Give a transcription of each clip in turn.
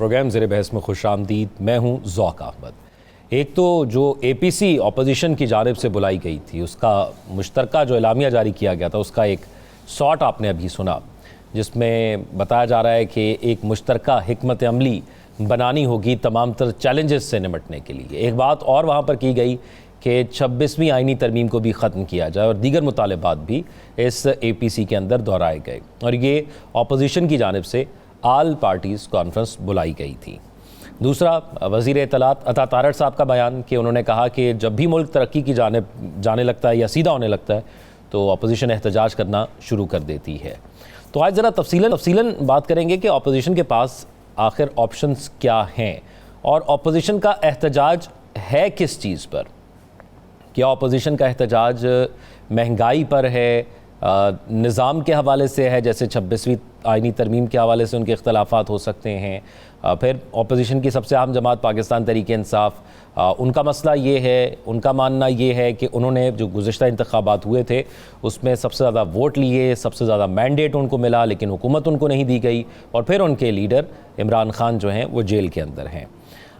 Programme ज़ेरे बहस में खुशामदीद। मैं हूँ ज़ौक़ अहमद। एक तो जो APC अपोजिशन की जानिब से बुलाई गई थी उसका मुश्तरका जो एलामिया जारी किया गया था उसका एक शॉट आपने अभी सुना, जिसमें बताया जा रहा है कि एक मुश्तरका हिकमत अमली बनानी होगी तमाम तर चैलेंजेस से निपटने के लिए। एक बात और वहाँ पर की गई कि 26वीं आइनी तरमीम को भी ख़त्म किया जाए और दीगर मुतालबात भी इस APC के अंदर दोहराए गए और ये अपोजिशन की जानिब से आल पार्टीज़ कॉन्फ्रेंस बुलाई गई थी। दूसरा, वज़ीर इत्तलात अता तारड़ साहब का बयान कि उन्होंने कहा कि जब भी मुल्क तरक्की की जानिब जाने लगता है या सीधा होने लगता है तो अपोजिशन एहतजाज करना शुरू कर देती है। तो आज ज़रा तफसीलन बात करेंगे कि अपोजिशन के पास आखिर ऑप्शंस क्या हैं और अपोजिशन का एहतजाज है किस चीज़ पर। क्या अपोजिशन का एहतजाज महंगाई पर है, निज़ाम के हवाले से है, जैसे 26वीं आइनी तरमीम के हवाले से उनके इख्तलाफात हो सकते हैं। फिर अपोजिशन की सबसे अहम जमात पाकिस्तान तहरीक इंसाफ, उनका मसला ये है, उनका मानना ये है कि उन्होंने जो गुज़िश्ता इंतखाबात हुए थे उसमें सबसे ज़्यादा वोट लिए, सबसे ज़्यादा मैंडेट उनको मिला, लेकिन हुकूमत उनको नहीं दी गई और फिर उनके लीडर इमरान खान जो हैं वो जेल के अंदर हैं।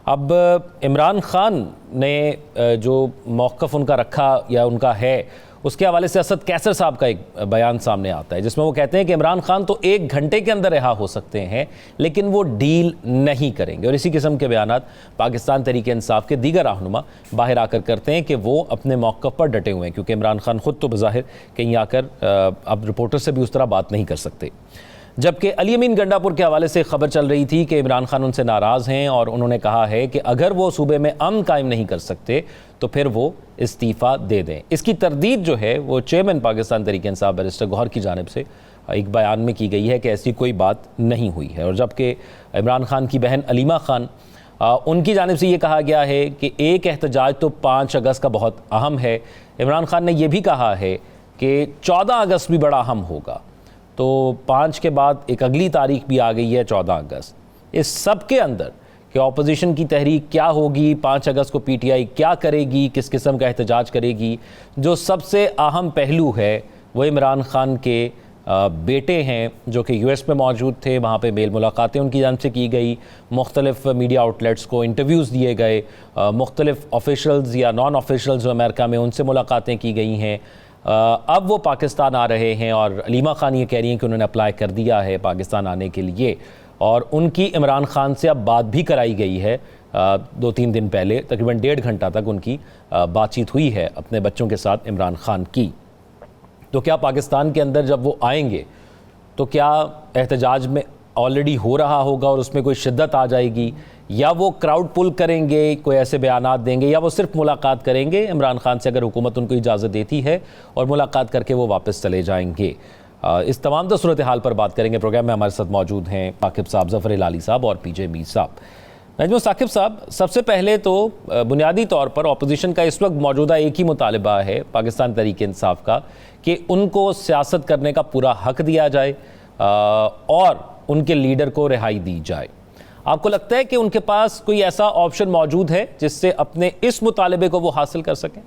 अब इमरान खान ने जो मौक़िफ़ उनका रखा या उनका है उसके हवाले से असद कैसर साहब का एक बयान सामने आता है, जिसमें वो कहते हैं कि इमरान खान तो 1 घंटे के अंदर रिहा हो सकते हैं लेकिन वो डील नहीं करेंगे। और इसी किस्म के बयानात पाकिस्तान तहरीक इंसाफ के दीगर रहनुमा बाहर आकर करते हैं कि वो अपने मौक़िफ़ पर डटे हुए हैं, क्योंकि इमरान खान ख़ुद तो बज़ाहिर कहीं आकर अब रिपोर्टर से भी उस तरह बात नहीं कर सकते। जबकि अली अमीन गंडापुर के हवाले से खबर चल रही थी कि इमरान खान उनसे नाराज़ हैं और उन्होंने कहा है कि अगर वो सूबे में अमन कायम नहीं कर सकते तो फिर वो इस्तीफ़ा दे दें। इसकी तरदीद जो है वो चेयरमैन पाकिस्तान तहरीक इंसाफ बैरिस्टर गौहर की जानिब से एक बयान में की गई है कि ऐसी कोई बात नहीं हुई है। और जबकि इमरान खान की बहन अलीमा खान, उनकी जानिब से ये कहा गया है कि एक एहतजाज तो 5 अगस्त का बहुत अहम है। इमरान खान ने यह भी कहा है कि 14 अगस्त भी बड़ा अहम होगा। तो 5 के बाद एक अगली तारीख भी आ गई है 14 अगस्त। इस सब के अंदर कि अपोजिशन की तहरीक क्या होगी, 5 अगस्त को PTI क्या करेगी, किस किस्म का एहतजाज करेगी, जो सबसे अहम पहलू है वो इमरान खान के बेटे हैं जो कि US में मौजूद थे। वहाँ पे मेल मुलाकातें उनकी जानिब से की गई, मुख्तलिफ़ मीडिया आउटलेट्स को इंटरव्यूज़ दिए गए, मुख्तलिफ़ ऑफिशल्स या नॉन ऑफिशल्स जो अमेरिका में उनसे मुलाकातें की गई हैं। अब वो पाकिस्तान आ रहे हैं और अलीमा खान ये कह रही हैं कि उन्होंने अप्लाई कर दिया है पाकिस्तान आने के लिए और उनकी इमरान खान से अब बात भी कराई गई है। 2-3 दिन पहले तकरीबन 1.5 घंटा तक उनकी बातचीत हुई है अपने बच्चों के साथ इमरान खान की। तो क्या पाकिस्तान के अंदर जब वो आएंगे तो क्या एहतजाज में ऑलरेडी हो रहा होगा और उसमें कोई शिद्दत आ जाएगी, या वो क्राउड पुल करेंगे, कोई ऐसे बयानात देंगे, या वो सिर्फ मुलाकात करेंगे इमरान खान से अगर हुकूमत उनको इजाज़त देती है और मुलाकात करके वो वापस चले जाएंगे। इस तमाम तो सूरत हाल पर बात करेंगे। प्रोग्राम में हमारे साथ मौजूद हैं साकिब साहब, ज़फ़र लाली साहब और PJ मीर साहब। नजमुल साकिब साहब, सबसे पहले तो बुनियादी तौर पर अपोजिशन का इस वक्त मौजूदा एक ही मुतालबा है पाकिस्तान तहरीक इंसाफ का कि उनको सियासत करने का पूरा हक दिया जाए और उनके लीडर को रिहाई दी जाए। आपको लगता है कि उनके पास कोई ऐसा ऑप्शन मौजूद है जिससे अपने इस मुतालबे को वो हासिल कर सकें?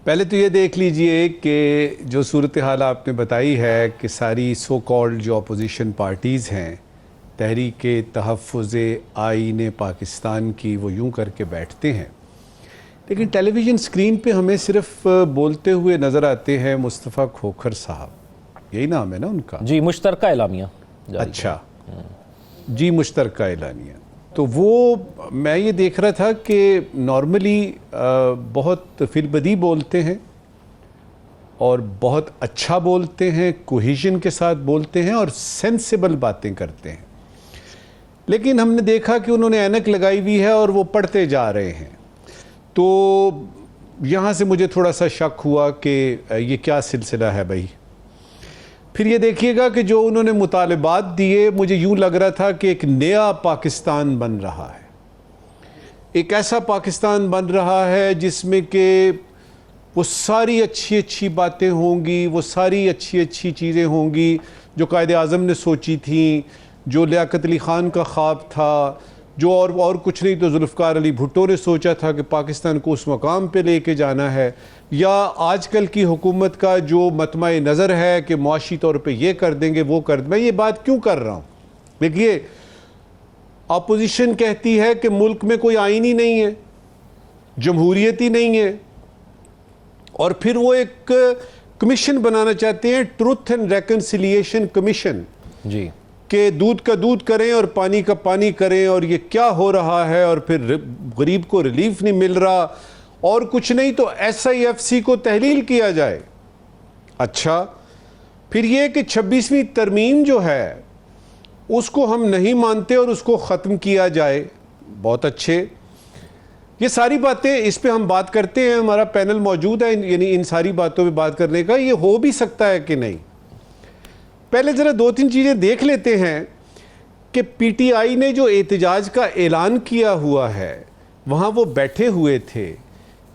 पहले तो ये देख लीजिए कि जो सूरत हाल आपने बताई है कि सारी सो कॉल्ड जो अपोजिशन पार्टीज़ हैं, तहरीक तहफ़्फ़ुज़ आईन पाकिस्तान की, वो यूं करके बैठते हैं, लेकिन टेलीविज़न स्क्रीन पे हमें सिर्फ बोलते हुए नज़र आते हैं मुस्तफ़ा खोखर साहब, यही नाम है ना उनका? जी, मुश्तरका एलामिया। अच्छा जी, मुश्तरका एलानिया। तो वो मैं ये देख रहा था कि नॉर्मली बहुत फिलबदी बोलते हैं और बहुत अच्छा बोलते हैं, कोहेजन के साथ बोलते हैं और सेंसिबल बातें करते हैं। लेकिन हमने देखा कि उन्होंने ऐनक लगाई हुई है और वो पढ़ते जा रहे हैं। तो यहाँ से मुझे थोड़ा सा शक हुआ कि ये क्या सिलसिला है भाई। फिर ये देखिएगा कि जो उन्होंने मुतालबात दिए, मुझे यूँ लग रहा था कि एक नया पाकिस्तान बन रहा है, एक ऐसा पाकिस्तान बन रहा है जिसमें कि वो सारी अच्छी अच्छी बातें होंगी, वो सारी अच्छी अच्छी चीज़ें होंगी जो कायदे आज़म ने सोची थी, जो लियाकत अली ख़ान का ख्वाब था, जो और कुछ नहीं तो जुल्फ़िकार अली भुट्टो ने सोचा था कि पाकिस्तान को उस मकाम पे लेके जाना है, या आजकल की हुकूमत का जो मतमा नज़र है कि मुआशी तौर पे ये कर देंगे वो कर देंगे। मैं ये बात क्यों कर रहा हूँ? देखिए, अपोजिशन कहती है कि मुल्क में कोई आईन ही नहीं है, जमहूरियत ही नहीं है, और फिर वो एक कमीशन बनाना चाहते हैं, ट्रूथ एंड रेकन्सिलिएशन कमीशन, जी, कि दूध का दूध करें और पानी का पानी करें, और ये क्या हो रहा है, और फिर गरीब को रिलीफ नहीं मिल रहा, और कुछ नहीं तो SIFC को तहलील किया जाए। अच्छा, फिर ये कि 26वीं तरमीम जो है उसको हम नहीं मानते और उसको ख़त्म किया जाए। बहुत अच्छे, ये सारी बातें, इस पे हम बात करते हैं, हमारा पैनल मौजूद है, यानी इन सारी बातों पे बात करने का। ये हो भी सकता है कि नहीं। पहले ज़रा 2-3 चीज़ें देख लेते हैं कि PTI ने जो एहतजाज का ऐलान किया हुआ है, वहाँ वो बैठे हुए थे,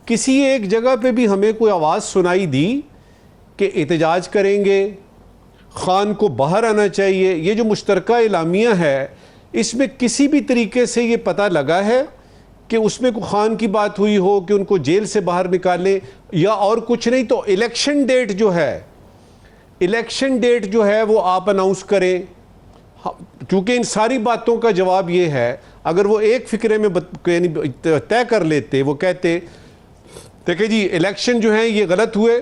किसी एक जगह पे भी हमें कोई आवाज़ सुनाई दी कि एहतजाज करेंगे, खान को बाहर आना चाहिए? ये जो मुश्तरका एलामिया है, इसमें किसी भी तरीके से ये पता लगा है कि उसमें को खान की बात हुई हो कि उनको जेल से बाहर निकालें, या और कुछ नहीं तो इलेक्शन डेट जो है वो आप अनाउंस करें। क्योंकि इन सारी बातों का जवाब ये है, अगर वो एक फिक्रे में तय कर लेते, वो कहते देखिए जी इलेक्शन जो है ये गलत हुए,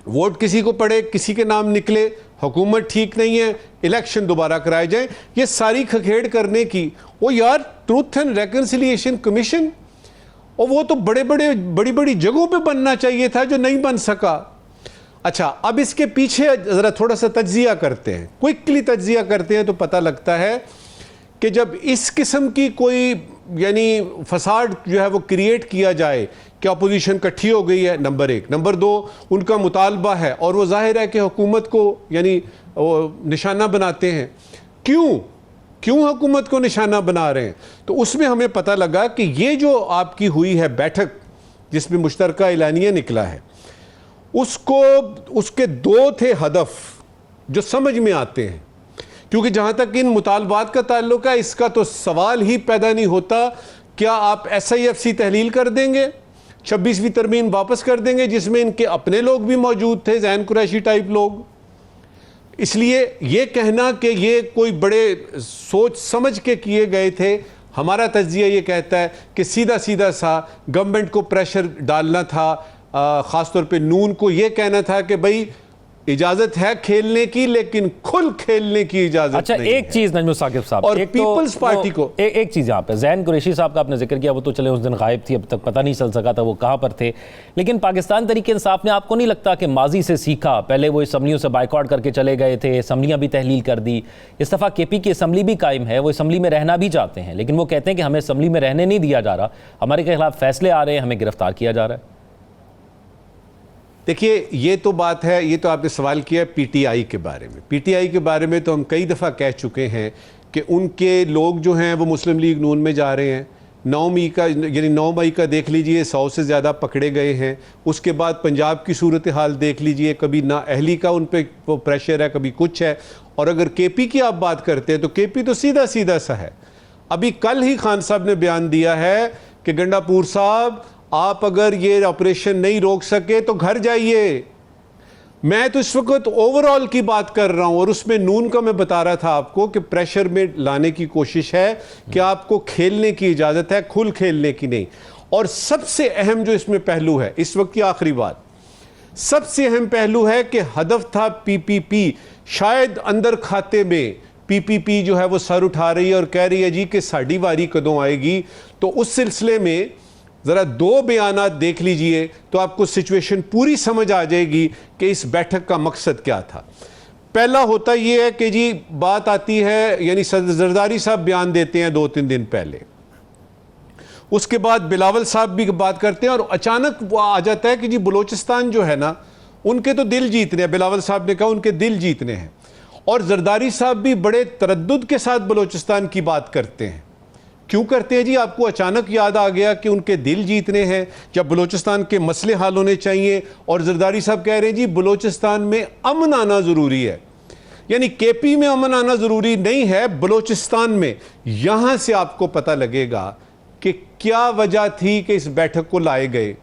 वोट किसी को पड़े, किसी के नाम निकले, हुकूमत ठीक नहीं है, इलेक्शन दोबारा कराए जाए, ये सारी खखेड़ करने की, वो यार ट्रूथ एंड रेकन्सिलिएशन कमीशन, और वो तो बड़ी बड़ी जगहों पे बनना चाहिए था जो नहीं बन सका। अच्छा, अब इसके पीछे ज़रा थोड़ा सा तज्जिया करते हैं, क्विकली तज्जिया करते हैं, तो पता लगता है कि जब इस किस्म की कोई यानी फसाड जो है वो क्रिएट किया जाए कि अपोजिशन इकट्ठी हो गई है, नंबर 1, नंबर 2 उनका मुतालबा है, और वो जाहिर है कि हुकूमत को यानी निशाना बनाते हैं। क्यों हुकूमत को निशाना बना रहे हैं? तो उसमें हमें पता लगा कि ये जो आपकी हुई है बैठक जिसमें मुश्तरका एलानिया निकला है, उसके 2 थे हदफ जो समझ में आते हैं। क्योंकि जहाँ तक इन मुतालबात का ताल्लुक है, इसका तो सवाल ही पैदा नहीं होता, क्या आप SIFC तहलील कर देंगे, 26वीं तरमीम वापस कर देंगे जिसमें इनके अपने लोग भी मौजूद थे, ज़ैन कुरैशी टाइप लोग। इसलिए ये कहना कि ये कोई बड़े सोच समझ के किए गए थे, हमारा तज्जिया ये कहता है कि सीधा सीधा सा गवर्नमेंट को प्रेशर डालना था, ख़ासतौर पे नून को ये कहना था कि भाई इजाजत है खेलने की, लेकिन खुल खेलने की इजाजत अच्छा, नहीं एक है। चीज नजमुल साकिब साहब, और एक पीपल्स पार्टी को एक चीज यहाँ पे ज़ैन कुरैशी साहब का आपने जिक्र किया, वो तो चले उस दिन गायब थी, अब तक पता नहीं चल सका था वो कहाँ पर थे। लेकिन पाकिस्तान तहरीक इंसाफ ने आपको नहीं लगता कि माजी से सीखा? पहले वो असम्बलियों से बाइकआउट करके चले गए थे, असम्बलियाँ भी तहलील कर दी, इस दफ़ा KP की असम्बली भी कायम है, वो असम्बली में रहना भी चाहते हैं, लेकिन वो कहते हैं कि हमें असम्बली में रहने नहीं दिया जा रहा, हमारे के खिलाफ फैसले आ रहे हैं, हमें गिरफ्तार किया जा रहा है। देखिए, ये तो बात है, ये तो आपने सवाल किया PTI के बारे में। PTI के बारे में तो हम कई दफ़ा कह चुके हैं कि उनके लोग जो हैं वो मुस्लिम लीग नून में जा रहे हैं। 9 मई का देख लीजिए 100 से ज़्यादा पकड़े गए हैं। उसके बाद पंजाब की सूरत हाल देख लीजिए, कभी ना अहली का उन पर वो प्रेशर है, कभी कुछ है। और अगर KP की आप बात करते हैं तो KP तो सीधा सा है। अभी कल ही खान साहब ने बयान दिया है कि गंडापुर साहब, आप अगर ये ऑपरेशन नहीं रोक सके तो घर जाइए। मैं तो इस वक्त ओवरऑल की बात कर रहा हूं, और उसमें नून का मैं बता रहा था आपको कि प्रेशर में लाने की कोशिश है कि आपको खेलने की इजाजत है, खुल खेलने की नहीं। और सबसे अहम जो इसमें पहलू है, इस वक्त की आखिरी बात, सबसे अहम पहलू है कि हदफ था PPP। शायद अंदर खाते में PPP जो है वो सर उठा रही है और कह रही है जी कि साड़ी वारी कदों आएगी। तो उस सिलसिले में ज़रा 2 बयानात देख लीजिए तो आपको सिचुएशन पूरी समझ आ जाएगी कि इस बैठक का मकसद क्या था। पहला होता यह है कि जी बात आती है, यानी जरदारी साहब बयान देते हैं 2-3 दिन पहले, उसके बाद बिलावल साहब भी बात करते हैं, और अचानक वो आ जाता है कि जी बलोचिस्तान जो है ना, उनके तो दिल जीतने हैं। बिलावल साहब ने कहा उनके दिल जीतने हैं, और जरदारी साहब भी बड़े तरद्दुद के साथ बलोचिस्तान की बात करते हैं। क्यों करते हैं जी? आपको अचानक याद आ गया कि उनके दिल जीतने हैं, जब बलोचिस्तान के मसले हल होने चाहिए। और जरदारी साहब कह रहे हैं जी बलोचिस्तान में अमन आना ज़रूरी है। यानी केपी में अमन आना जरूरी नहीं है, बलोचिस्तान में यहां से आपको पता लगेगा कि क्या वजह थी कि इस बैठक को लाए गए।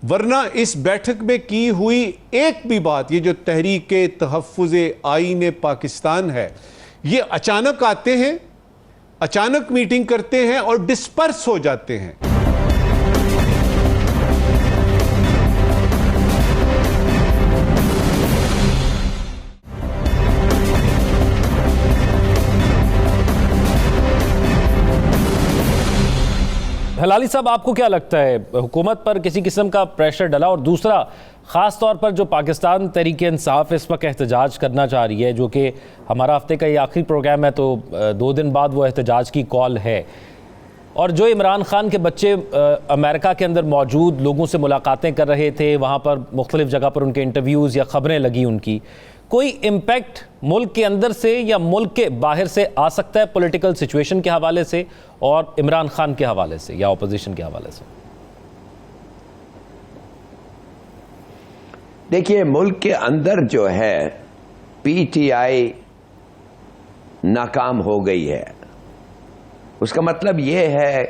वरना इस बैठक में की हुई एक भी बात, ये जो तहरीके तहफ़्फ़ुज़े आईन पाकिस्तान है, ये अचानक आते हैं, अचानक मीटिंग करते हैं और डिस्पर्स हो जाते हैं। हलाली साहब, आपको क्या लगता है, हुकूमत पर किसी किस्म का प्रेशर डला? और दूसरा, ख़ास तौर पर जो पाकिस्तान तहरीक इंसाफ इस वक्त एहतजाज करना चाह रही है, जो कि हमारा हफ्ते का ये आखिरी प्रोग्राम है, तो 2 दिन बाद वो एहतजाज की कॉल है, और जो इमरान खान के बच्चे अमेरिका के अंदर मौजूद लोगों से मुलाकातें कर रहे थे, वहाँ पर मुख्तलिफ जगह पर उनके इंटरव्यूज़ या ख़बरें लगी उनकी, कोई इम्पैक्ट मुल्क के अंदर से या मुल्क के बाहर से आ सकता है पॉलिटिकल सिचुएशन के हवाले से और इमरान खान के हवाले से या अपोजिशन के हवाले से? देखिए, मुल्क के अंदर जो है पीटीआई नाकाम हो गई है, उसका मतलब यह है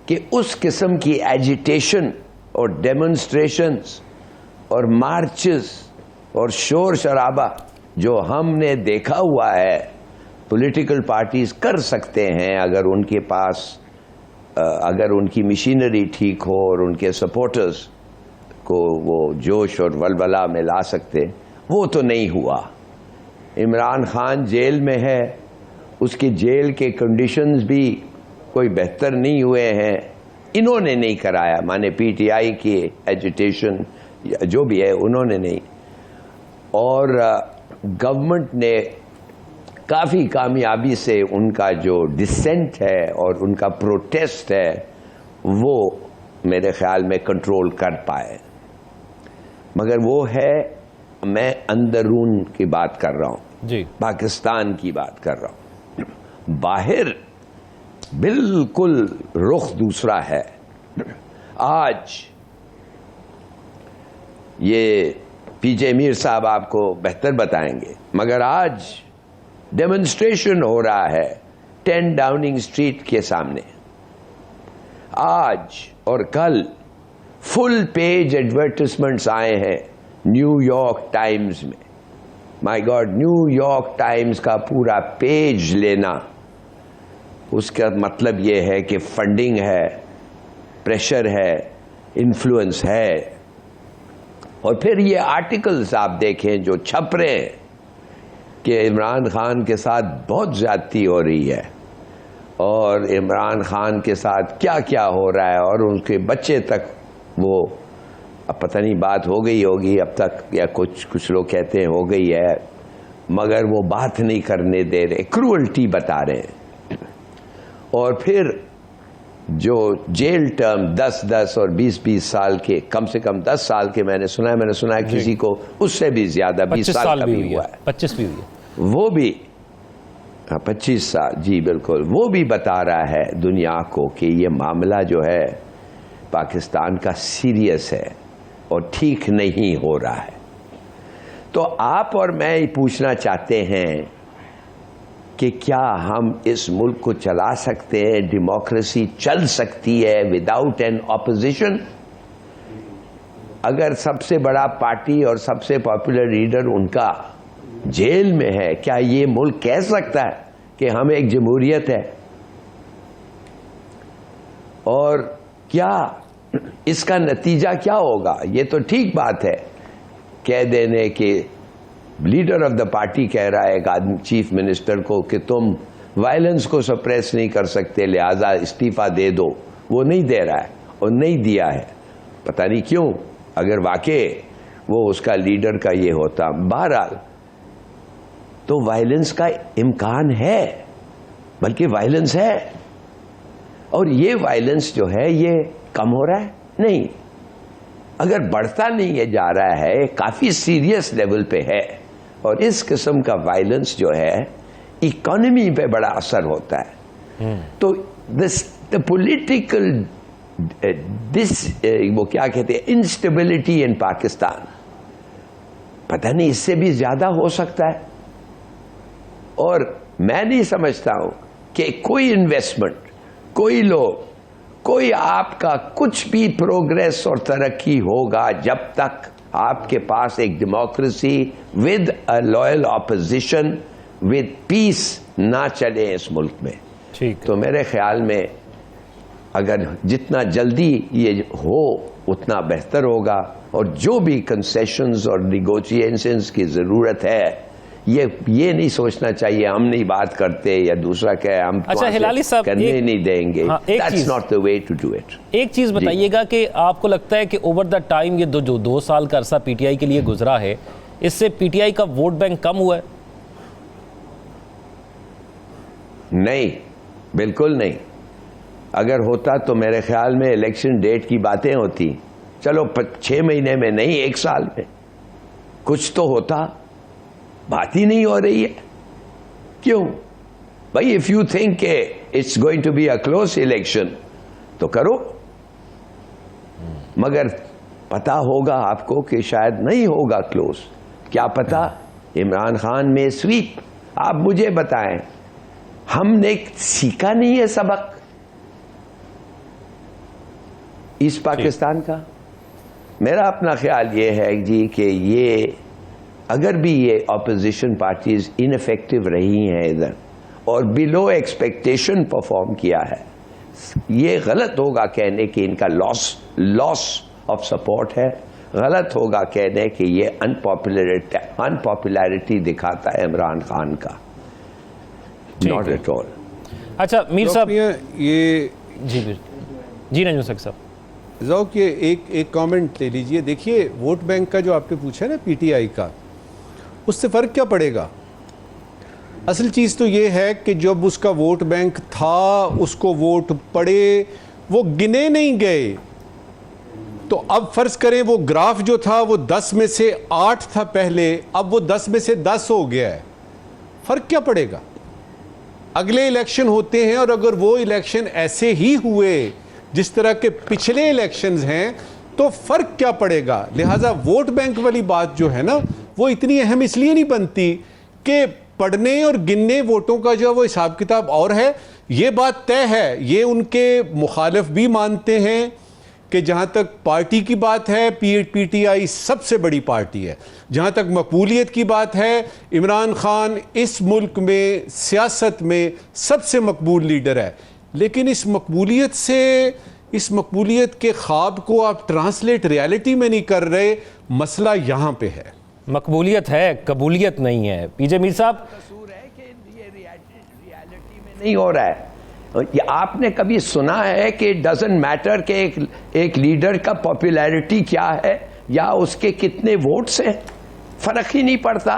कि उस किस्म की एजिटेशन और डेमोन्स्ट्रेशंस और मार्चेस और शोर शराबा जो हमने देखा हुआ है पॉलिटिकल पार्टीज कर सकते हैं अगर उनके पास अगर उनकी मशीनरी ठीक हो और उनके सपोर्टर्स को वो जोश और वलवला में ला सकते, वो तो नहीं हुआ। इमरान खान जेल में है, उसकी जेल के कंडीशंस भी कोई बेहतर नहीं हुए हैं, इन्होंने नहीं कराया, माने पीटीआई की एजिटेशन जो भी है उन्होंने नहीं, और गवर्नमेंट ने काफ़ी कामयाबी से उनका जो डिसेंट है और उनका प्रोटेस्ट है वो मेरे ख्याल में कंट्रोल कर पाए। मगर वो है, मैं अंदरून की बात कर रहा हूँ जी, पाकिस्तान की बात कर रहा हूँ। बाहर बिल्कुल रुख दूसरा है। आज ये पीजे मीर साहब आपको बेहतर बताएंगे, मगर आज डेमोन्स्ट्रेशन हो रहा है 10 डाउनिंग स्ट्रीट के सामने। आज और कल फुल पेज एडवर्टाइजमेंट्स आए हैं न्यूयॉर्क टाइम्स में। माय गॉड, न्यूयॉर्क टाइम्स का पूरा पेज लेना, उसका मतलब यह है कि फंडिंग है, प्रेशर है, इन्फ्लुएंस है। और फिर ये आर्टिकल्स आप देखें जो छप रहे हैं कि इमरान खान के साथ बहुत ज्यादती हो रही है और इमरान खान के साथ क्या क्या हो रहा है, और उनके बच्चे तक वो, अब पता नहीं बात हो गई होगी अब तक या कुछ लोग कहते हैं हो गई है, मगर वो बात नहीं करने दे रहे, क्रूअल्टी बता रहे हैं। और फिर जो जेल टर्म 10-10 और 20-20 साल के, कम से कम 10 साल के मैंने सुना है किसी को उससे भी ज्यादा 20 साल का भी हुआ है, 25 भी हुआ है, वो भी 25 साल, जी बिल्कुल। वो भी बता रहा है दुनिया को कि ये मामला जो है पाकिस्तान का सीरियस है और ठीक नहीं हो रहा है। तो आप और मैं ये पूछना चाहते हैं कि क्या हम इस मुल्क को चला सकते हैं, डेमोक्रेसी चल सकती है विदाउट एन ऑपोजिशन? अगर सबसे बड़ा पार्टी और सबसे पॉपुलर लीडर उनका जेल में है, क्या ये मुल्क कह सकता है कि हम एक जमहूरियत है? और क्या इसका नतीजा क्या होगा? ये तो ठीक बात है कह देने कि लीडर ऑफ द पार्टी कह रहा है एक आदमी चीफ मिनिस्टर को कि तुम वायलेंस को सप्रेस नहीं कर सकते, लिहाजा इस्तीफा दे दो। वो नहीं दे रहा है और नहीं दिया है, पता नहीं क्यों। अगर वाकई वो उसका लीडर का ये होता, बहरहाल तो वायलेंस का इम्कान है, बल्कि वायलेंस है, और ये वायलेंस जो है ये कम हो रहा है नहीं, अगर बढ़ता नहीं है जा रहा है, काफी सीरियस लेवल पे है। और इस किस्म का वायलेंस जो है इकोनॉमी पे बड़ा असर होता है। तो द पॉलिटिकल वो क्या कहते हैं, इंस्टेबिलिटी इन पाकिस्तान, पता नहीं इससे भी ज्यादा हो सकता है। और मैं नहीं समझता हूं कि कोई इन्वेस्टमेंट, कोई लोग, कोई आपका कुछ भी प्रोग्रेस और तरक्की होगा जब तक आपके पास एक democracy with a loyal opposition with piece ना चले इस मुल्क में। ठीक। तो मेरे ख्याल में अगर जितना जल्दी ये हो उतना बेहतर होगा, और जो भी कंसेशंस और निगोशिएशंस की जरूरत है, ये नहीं सोचना चाहिए हम नहीं बात करते या दूसरा क्या हम अच्छा हिलाली साहब करने नहीं देंगे। हाँ, That's not the way to do it। एक चीज बताइएगा कि आपको लगता है कि ओवर द टाइम ये जो 2 साल का अरसा पीटीआई के लिए गुजरा है, इससे पीटीआई का वोट बैंक कम हुआ है? नहीं, बिल्कुल नहीं। अगर होता तो मेरे ख्याल में इलेक्शन डेट की बातें होती, चलो 6 महीने में नहीं 1 साल में कुछ तो होता, बात ही नहीं हो रही है। क्यों भाई? If you think it's going to be a close election तो करो, मगर पता होगा आपको कि शायद नहीं होगा क्लोज। क्या पता इमरान खान में स्वीप। आप मुझे बताएं, हमने सीखा नहीं है सबक ईस्ट पाकिस्तान का? मेरा अपना ख्याल ये है जी कि ये अगर भी ये ऑपोजिशन पार्टीज इनफेक्टिव रही हैं इधर और बिलो एक्सपेक्टेशन परफॉर्म किया है, ये गलत होगा कहने कि इनका लॉस ऑफ सपोर्ट है। गलत होगा कहने कि ये अनपॉपुलैरिटी दिखाता है इमरान खान का। Not at all. अच्छा मीर साहब, ये जी नहीं हो सकता साहब, ज़ौक ये एक कमेंट ले लीजिए। देखिए वोट बैंक का जो आपने पूछा ना पीटीआई का, उससे फ़र्क क्या पड़ेगा? असल चीज़ तो ये है कि जब उसका वोट बैंक था, उसको वोट पड़े, वो गिने नहीं गए। तो अब फ़र्ज़ करें वो ग्राफ जो था वो 10 में से 8 था पहले, अब वो 10 में से 10 हो गया है। फ़र्क क्या पड़ेगा? अगले इलेक्शन होते हैं और अगर वो इलेक्शन ऐसे ही हुए जिस तरह के पिछले इलेक्शंस हैं तो फ़र्क क्या पड़ेगा? लिहाजा वोट बैंक वाली बात जो है ना, वो इतनी अहम इसलिए नहीं बनती कि पढ़ने और गिनने वोटों का जो वो हिसाब किताब और है। ये बात तय है, ये उनके मुखालिफ भी मानते हैं कि जहाँ तक पार्टी की बात है पीटीआई सबसे बड़ी पार्टी है। जहाँ तक मकबूलियत की बात है, इमरान खान इस मुल्क में सियासत में सबसे मकबूल लीडर है। लेकिन इस मकबूलियत के ख्वाब को आप ट्रांसलेट रियलिटी में नहीं कर रहे। मसला यहाँ पे है। मकबूलियत है, कबूलियत नहीं है। पीजे मीर साहब, कसूर है कि ये रियलिटी में नहीं हो रहा है। ये आपने कभी सुना है कि डजंट मैटर कि एक लीडर का पॉपुलैरिटी क्या है या उसके कितने वोट्स हैं? फर्क ही नहीं पड़ता।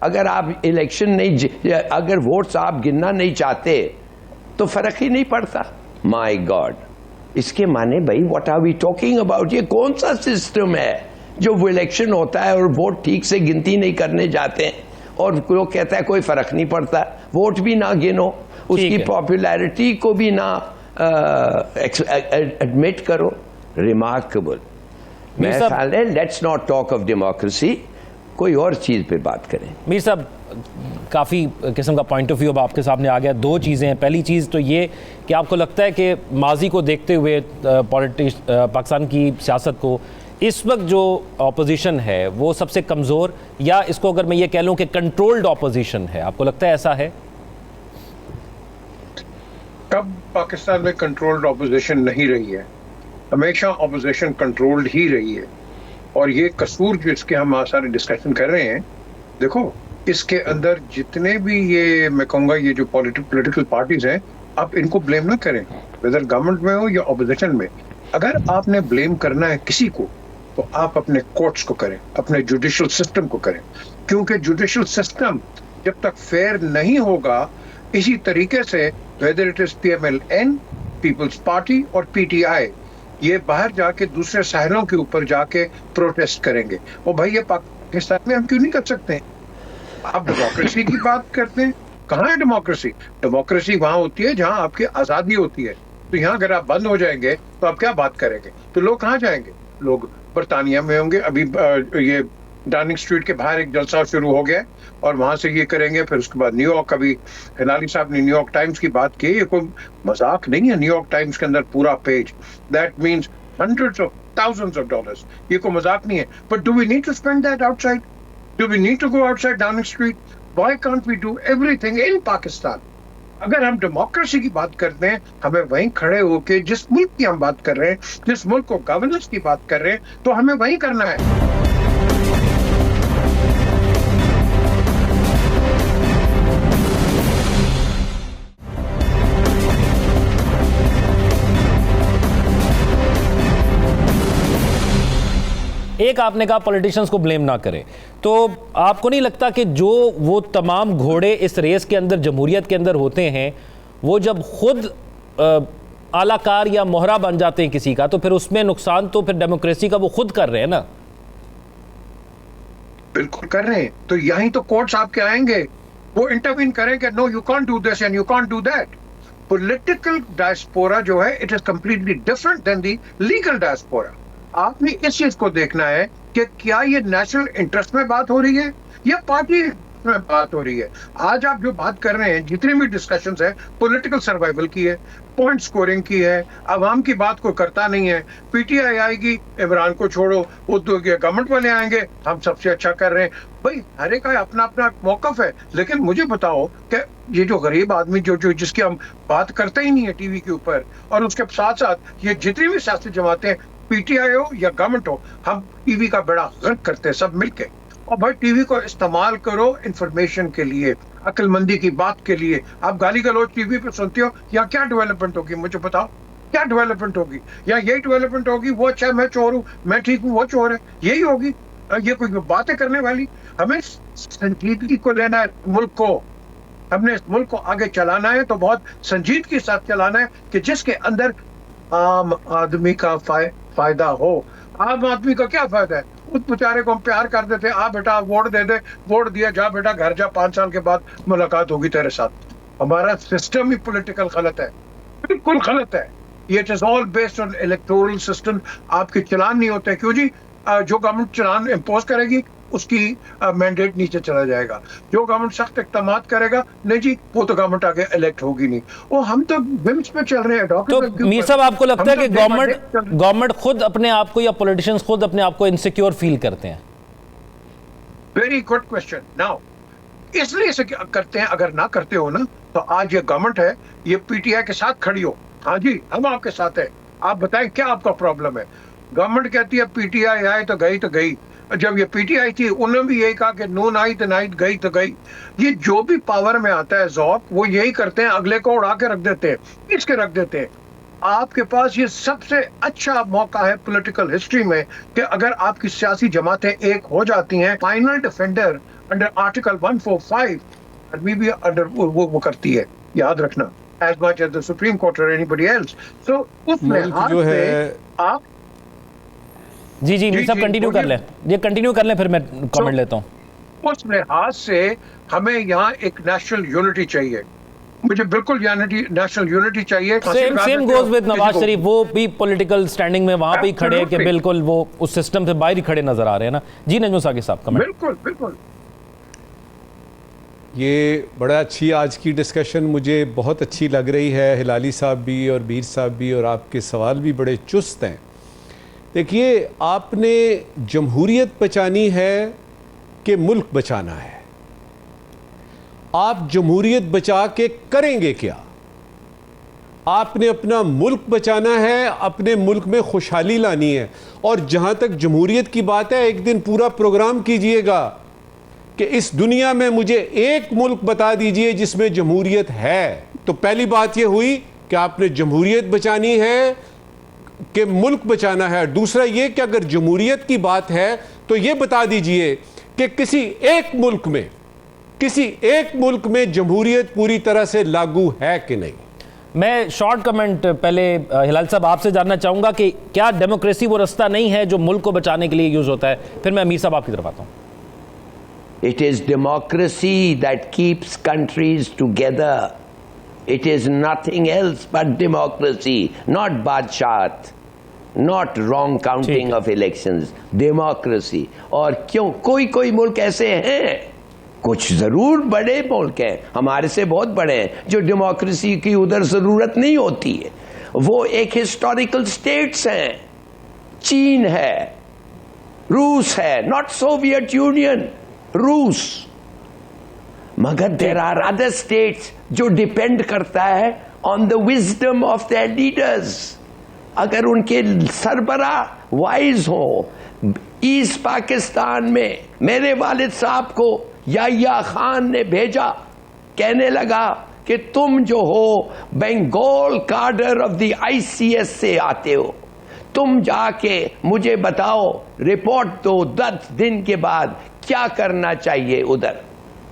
अगर आप इलेक्शन नहीं, अगर वोट्स आप गिनना नहीं चाहते तो फर्क ही नहीं पड़ता। माय गॉड, इसके माने भाई what are we talking about? ये कौन सा सिस्टम है जो वो इलेक्शन होता है और वोट ठीक से गिनती नहीं करने जाते हैं और लोग कहता है कोई फर्क नहीं पड़ता, वोट भी ना गिनो, उसकी पॉपुलैरिटी को भी ना एडमिट करो। रिमार्केबल। मेरा ख्याल है let's not talk of democracy, कोई और चीज पे बात करें। मीर साहब, काफ़ी किस्म का पॉइंट ऑफ व्यू अब आपके सामने आ गया। 2 चीज़ें हैं। पहली चीज़ तो ये कि आपको लगता है कि माजी को देखते हुए पाकिस्तान की सियासत को इस वक्त जो ऑपोजिशन है वो सबसे कमज़ोर, या इसको अगर मैं ये कह लूँ कि कंट्रोल्ड ऑपोजिशन है, आपको लगता है ऐसा है? कब पाकिस्तान में कंट्रोल्ड ऑपोजिशन नहीं रही है? हमेशा ऑपोजिशन कंट्रोल्ड ही रही है। और ये कसूर जिसके हम सारे डिस्कशन कर रहे हैं, देखो इसके अंदर जितने भी ये मैं कहूँगा ये जो पॉलिटिकल पार्टीज हैं, आप इनको ब्लेम ना करें, वेदर गवर्नमेंट में हो या ऑपोजिशन में। अगर आपने ब्लेम करना है किसी को तो आप अपने कोर्ट्स को करें, अपने जुडिशल सिस्टम को करें, क्योंकि जुडिशल सिस्टम जब तक फेयर नहीं होगा, इसी तरीके से whether it is PMLN, Peoples Party और PTI, ये बाहर जाके दूसरे साहिलों के ऊपर जाके प्रोटेस्ट करेंगे। और भाई ये पाकिस्तान में हम क्यों नहीं कर सकते हैं? आप डेमोक्रेसी की बात करते हैं, कहाँ है डेमोक्रेसी? डेमोक्रेसी वहां होती है जहां आपकी आजादी होती है। तो यहाँ अगर आप बंद हो जाएंगे तो आप क्या बात करेंगे? तो लोग कहाँ जाएंगे? लोग बरतानिया में होंगे, अभी ये डाउनिंग स्ट्रीट के बाहर एक जलसा शुरू हो गया और वहां से ये करेंगे, फिर उसके बाद न्यूयॉर्क का भी हिलाली साहब ने न्यूयॉर्क टाइम्स की बात की, ये कोई मजाक नहीं है। न्यूयॉर्क टाइम्स के अंदर पूरा page, that means hundreds of thousands of dollars, ये कोई मजाक नहीं है। But do we need to spend that outside? Do we need to go outside Downing Street? Why can't we do everything in Pakistan? अगर हम democracy की बात करते हैं, हमें वहीं खड़े होके जिस मुल्क की हम बात कर रहे हैं, जिस मुल्क को गवर्नेंस की बात कर रहे हैं, तो हमें वहीं करना है। एक आपने कहा पॉलिटिशियंस को ब्लेम ना करें, तो आपको नहीं लगता कि जो वो तमाम घोड़े इस रेस के अंदर, जमहूरियत के अंदर होते हैं, वो जब खुद आलाकार या मोहरा बन जाते हैं किसी का, तो फिर उसमें नुकसान तो फिर डेमोक्रेसी का वो खुद कर रहे हैं ना? बिल्कुल कर रहे हैं। तो यहीं तो कोर्ट्स आपके आएंगे, वो इंटरवीन करेंगे, no you can't do this and you can't do that. Political diaspora जो है, it is completely different than the legal diaspora. आपने इस चीज को देखना है कि क्या ये नेशनल इंटरेस्ट में बात हो रही है या पार्टी में बात हो रही है। आज आप जो बात कर रहे हैं, जितनी भी डिस्कशंस है, पॉलिटिकल सर्वाइवल की है, पॉइंट स्कोरिंग की है, अवाम की बात को करता नहीं है। पीटीआई आएगी, इमरान को छोड़ो, वो तो गवर्नमेंट वाले आएंगे, हम सबसे अच्छा कर रहे हैं। भाई हर एक का अपना अपना मौकफ है, लेकिन मुझे बताओ कि ये जो गरीब आदमी जो जिसकी हम बात करते ही नहीं है टीवी के ऊपर, और उसके साथ साथ ये जितनी भी सियासी जमातें, पीटीआई हो या गवर्नमेंट हो, हम टीवी का बड़ा गर्क करते हैं सब मिलके। और भाई टीवी को इस्तेमाल करो इंफॉर्मेशन के लिए, अक्लमंदी की बात के लिए। आप गाली गलौज टीवी पे सुनते हो, या क्या डेवलपमेंट होगी मुझे बताओ, क्या डेवलपमेंट होगी? या यही डेवलपमेंट होगी, वो अच्छा मैं चोर हूँ, मैं ठीक हूँ, वो चोर है, यही होगी? ये कोई बातें करने वाली? हमें संजीदगी को लेना है मुल्क को, हमने इस मुल्क को आगे चलाना है तो बहुत संजीदगी के साथ चलाना है कि जिसके अंदर आम आदमी का फायदा हो। आम आदमी का क्या फायदा है? उस बेचारे को हम प्यार कर देते, आ बेटा वोट दे दे, वोट दिया, जा बेटा घर जा, 5 साल के बाद मुलाकात होगी तेरे साथ। हमारा सिस्टम ही पॉलिटिकल गलत है, बिल्कुल गलत है। It is all based on electoral system. आपके चलान नहीं होते, क्यों जी? जो गवर्नमेंट चलान इम्पोज करेगी उसकी मैंडेट नीचे चला जाएगा। जो गवर्नमेंट सख्त इक़दाम करेगा, नहीं जी वो तो गवर्नमेंट आगे इलेक्ट होगी नहीं। वो हम तो विम्स पे चल रहे हैं। तो मीर साहब, आपको लगता है कि गवर्नमेंट खुद अपने आप को, या पॉलिटिशियंस खुद अपने आप को इनसिक्योर फील करते हैं? Very good question. नाउ इसलिए से करते हैं, अगर ना करते हो ना, तो आज ये गवर्नमेंट है, ये पीटीआई के साथ खड़ी हो, हाँ जी हम आपके साथ है, आप बताएं क्या आपका प्रॉब्लम है। गवर्नमेंट कहती है पीटीआई आए तो गई तो गई। जब ये पीटीआई थी, उन्होंने भी यही कहा कि नून आई तो नाई, गई तो गई। ये जो भी पावर में आता है ज़ौक, वो यही करते हैं, अगले को उड़ा के रख देते हैं, इसके रख देते हैं। आपके पास ये सबसे अच्छा मौका है पॉलिटिकल हिस्ट्री में कि अगर आपकी सियासी जमातें एक हो जाती हैं, final defender under article 145 army भी अंडर वो करती है, याद रखना, as much as the supreme court और एनीबॉडी एल्स। तो उस लिहाज से आप जी मीर साहब कंटिन्यू कर लें, ये कंटिन्यू कर लें, फिर मैं कमेंट लेता हूं। उस लिहाज से हमें यहाँ एक नेशनल यूनिटी चाहिए, मुझे बिल्कुल नेशनल यूनिटी चाहिए। Same goes with Nawaz Sharif, वो भी पॉलिटिकल स्टैंडिंग में वहां पे ही खड़े हैं कि बिल्कुल वो उस सिस्टम से बाहर ही खड़े नजर आ रहे हैं ना। जी नजमुल साकिब साहब कमेंट। बिल्कुल बिल्कुल, ये बड़ा अच्छी आज की डिस्कशन मुझे बहुत अच्छी लग रही है। हिलाली साहब भी और मीर साहब भी, और आपके सवाल भी बड़े चुस्त हैं। देखिए, आपने जमहूरियत बचानी है कि मुल्क बचाना है? आप जमहूरियत बचा के करेंगे क्या? आपने अपना मुल्क बचाना है, अपने मुल्क में खुशहाली लानी है। और जहां तक जमहूरियत की बात है, एक दिन पूरा प्रोग्राम कीजिएगा कि इस दुनिया में मुझे एक मुल्क बता दीजिए जिसमें जमहूरियत है। तो पहली बात यह हुई कि आपने जमहूरियत बचानी है कि मुल्क बचाना है। दूसरा ये कि अगर जमहूरियत की बात है तो ये बता दीजिए कि किसी एक मुल्क में जमहूरियत पूरी तरह से लागू है कि नहीं। मैं शॉर्ट कमेंट पहले हिलाल साहब आपसे जानना चाहूंगा कि क्या डेमोक्रेसी वो रास्ता नहीं है जो मुल्क को बचाने के लिए यूज होता है? फिर मैं अमीर साहब आपकी तरफ आता हूं। It is democracy that keeps countries together. It is nothing else but democracy, not Badshahत. Not wrong counting of elections, democracy. और क्यों कोई कोई मुल्क ऐसे हैं, कुछ जरूर बड़े मुल्क हैं, हमारे से बहुत बड़े हैं, जो डेमोक्रेसी की उधर जरूरत नहीं होती है, वो एक हिस्टोरिकल स्टेट्स हैं। चीन है, रूस है, नॉट सोवियत यूनियन, रूस। मगर देर आर अदर स्टेट्स जो डिपेंड करता है on the wisdom of their leaders. अगर उनके सरबरा वाइज हो, ईस्ट पाकिस्तान में मेरे वालिद साहब को याह्या खान ने भेजा, कहने लगा कि तुम जो हो बंगाल कार्डर ऑफ द ICS से आते हो, तुम जाके मुझे बताओ, रिपोर्ट दो 10 दिन के बाद क्या करना चाहिए उधर।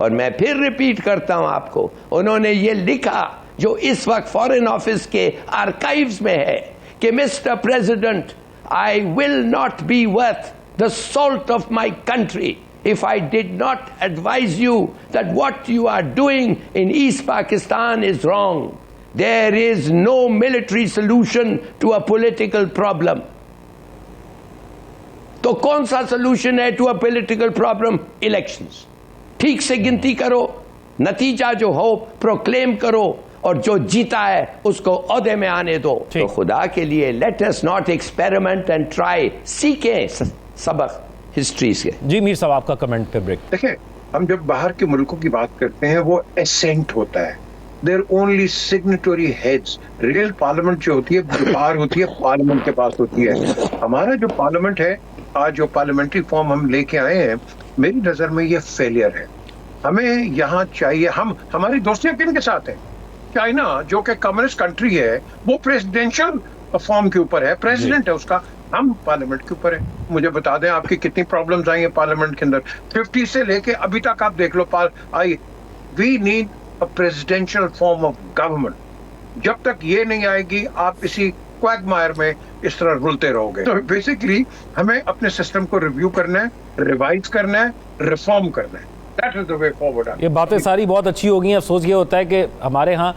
और मैं फिर रिपीट करता हूं आपको, उन्होंने ये लिखा जो इस वक्त फॉरेन ऑफिस के आर्काइव्स में है कि mister president, I will not be worth the salt of my country if I did not advise you that what you are doing in East Pakistan is wrong. There is no military solution to a political problem. तो कौन सा solution है to a political problem? Elections. ठीक से गिनती करो, नतीजा जो हो प्रोक्लेम करो, और जो जीता है उसको ओहदे में आने दो। तो खुदा के लिए let us not experiment and try, सीखें सबक हिस्ट्री से। जी मीर साहब, आपका कमेंट पे ब्रेक। देखिए, हम जब बाहर के मुल्कों की बात करते हैं वो एसेंट होता है, there only signatory heads. Real parliament जो होती है बाहर होती है, पार्लियामेंट के पास होती है। हमारा जो पार्लियामेंट है आज, जो पार्लियामेंट्री फॉर्म हम लेके आए हैं, मेरी नजर में ये फेलियर है। हमें यहाँ चाहिए, हमारी दोस्तियां किन के साथ है? चाइना जो कि कम्युनिस्ट कंट्री है, वो प्रेसिडेंशियल फॉर्म के ऊपर है, प्रेसिडेंट है उसका, हम पार्लियामेंट के ऊपर है। मुझे बता दें आपकी कितनी प्रॉब्लम्स आई हैं पार्लियामेंट के अंदर, 50 से लेके अभी तक आप देख लो आई। We need a presidential form of government. जब तक ये नहीं आएगी, आप इसी क्वैगमायर में इस तरह रुलते रहोगे। तो बेसिकली हमें अपने सिस्टम को रिव्यू करना है, रिवाइज करना है, रिफॉर्म करना है। That is the way forward. ये बातें सारी बहुत अच्छी हो गई हैं। अफसोस ये होता है कि हमारे यहाँ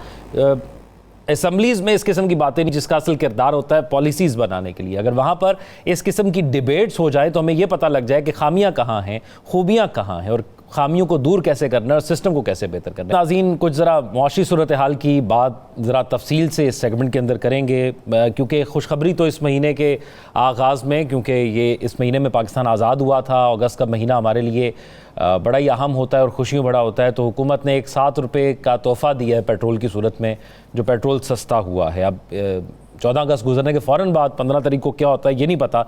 असेंबलीज में इस किस्म की बातें नहीं, जिसका असल किरदार होता है पॉलिसीज़ बनाने के लिए। अगर वहाँ पर इस किस्म की डिबेट्स हो जाए तो हमें यह पता लग जाए कि खामियां कहाँ हैं, खूबियां कहाँ हैं, और खामियों को दूर कैसे करना है और सिस्टम को कैसे बेहतर करना है। नाज़रीन, कुछ ज़रा मुआशी सूरत हाल की बात ज़रा तफसील से इस सेगमेंट के अंदर करेंगे, क्योंकि खुशखबरी तो इस महीने के आगाज़ में, क्योंकि ये इस महीने में पाकिस्तान आज़ाद हुआ था, अगस्त का महीना हमारे लिए बड़ा ही अहम होता है और खुशियों बड़ा होता है। तो हुकूमत ने एक 7 रुपये का तोहफ़ा दिया है पेट्रोल की सूरत में, जो पेट्रोल सस्ता हुआ है। अब 14 अगस्त गुजरने के फ़ौरन बाद 15 तारीख को क्या होता है ये नहीं पता,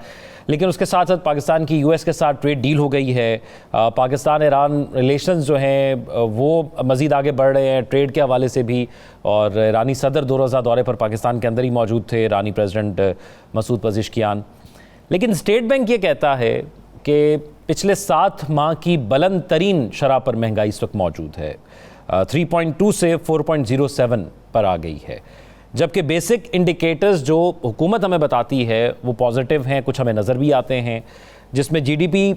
लेकिन उसके साथ साथ पाकिस्तान की US के साथ ट्रेड डील हो गई है। पाकिस्तान ईरान रिलेशंस जो हैं वो मज़ीद आगे बढ़ रहे हैं ट्रेड के हवाले से भी, और ईरानी सदर 2 रोज़ा दौरे पर पाकिस्तान के अंदर ही मौजूद थे, ईरानी प्रेसिडेंट मसूद पज़ेश्कियान। लेकिन स्टेट बैंक ये कहता है कि पिछले 7 माह की बुलंद तरीन शरह पर महंगाई इस वक्त मौजूद है, 3.2 से 4.07 पर आ गई है, जबकि बेसिक इंडिकेटर्स जो हुकूमत हमें बताती है वो पॉजिटिव हैं, कुछ हमें नज़र भी आते हैं, जिसमें GDP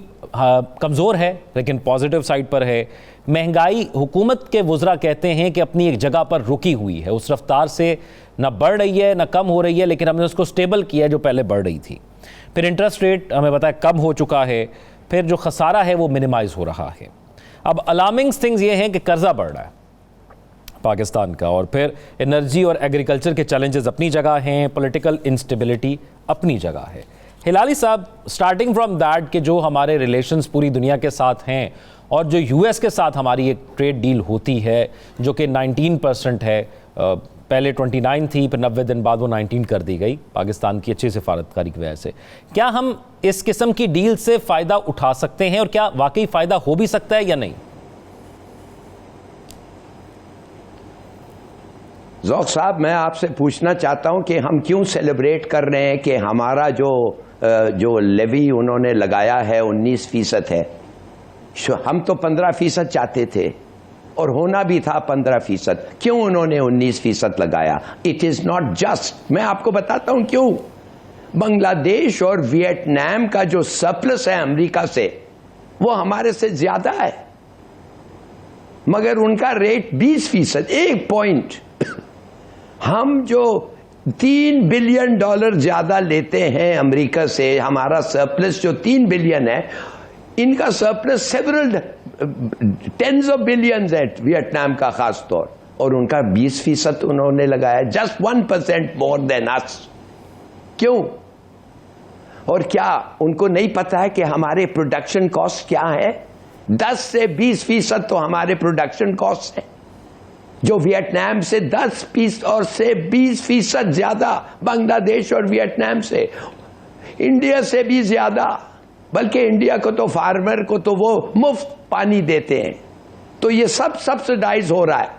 कमज़ोर है लेकिन पॉजिटिव साइड पर है। महंगाई हुकूमत के वुज़रा कहते हैं कि अपनी एक जगह पर रुकी हुई है, उस रफ्तार से ना बढ़ रही है ना कम हो रही है, लेकिन हमने उसको स्टेबल किया है जो पहले बढ़ रही थी। फिर इंटरेस्ट रेट हमें बताया कम हो चुका है, फिर जो खसारा है वो मिनिमाइज़ हो रहा है। अब अलार्मिंग थिंग्स ये हैं कि कर्जा बढ़ रहा है पाकिस्तान का, और फिर एनर्जी और एग्रीकल्चर के चैलेंजेस अपनी जगह हैं, पॉलिटिकल इंस्टेबिलिटी अपनी जगह है। हिलाली साहब, स्टार्टिंग फ्रॉम दैट कि जो हमारे रिलेशंस पूरी दुनिया के साथ हैं और जो US के साथ हमारी एक ट्रेड डील होती है जो कि 19% है, पहले 29 थी, फिर 90 दिन बाद वो 19 कर दी गई पाकिस्तान की अच्छी सिफारतकारी की वजह से। क्या हम इस किस्म की डील से फ़ायदा उठा सकते हैं और क्या वाकई फ़ायदा हो भी सकता है या नहीं? ज़ौक़ साहब, मैं आपसे पूछना चाहता हूं कि हम क्यों सेलिब्रेट कर रहे हैं कि हमारा जो लेवी उन्होंने लगाया है 19% है। हम तो 15% चाहते थे और होना भी था 15%। क्यों उन्होंने 19% लगाया? It is not just. मैं आपको बताता हूं क्यों। बांग्लादेश और वियतनाम का जो सरप्लस है अमेरिका से, वो हमारे से ज़्यादा है, मगर उनका रेट 20%, 1 पॉइंट। हम जो $3 बिलियन ज्यादा लेते हैं अमेरिका से। हमारा सरप्लस जो 3 बिलियन है, इनका surplus several tens of billions है वियतनाम का खास तौर, और उनका 20% उन्होंने लगाया, जस्ट 1% मोर देन अस। क्यों? और क्या उनको नहीं पता है कि हमारे प्रोडक्शन कॉस्ट क्या है? 10 से 20% तो हमारे प्रोडक्शन कॉस्ट है, जो वियतनाम से 10% और से 20% ज्यादा, बांग्लादेश और वियतनाम से, इंडिया से भी ज्यादा। बल्कि इंडिया को तो फार्मर को तो वो मुफ्त पानी देते हैं, तो ये सब सब्सिडाइज हो रहा है,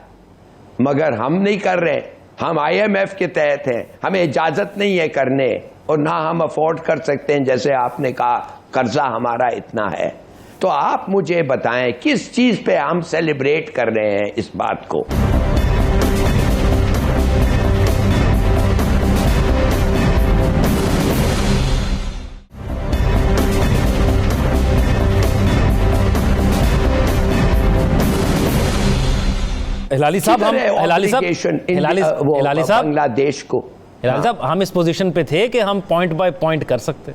मगर हम नहीं कर रहे। हम IMF के तहत हैं, हमें इजाजत नहीं है करने, और ना हम अफोर्ड कर सकते हैं, जैसे आपने कहा कर्जा हमारा इतना है। तो आप मुझे बताएं किस चीज पे हम सेलिब्रेट कर रहे हैं इस बात को? हिलाली साहब, हम हिलाली साहब बांग्लादेश को, हिलाली साहब, हम इस पोजीशन पे थे कि हम पॉइंट बाय पॉइंट कर सकते।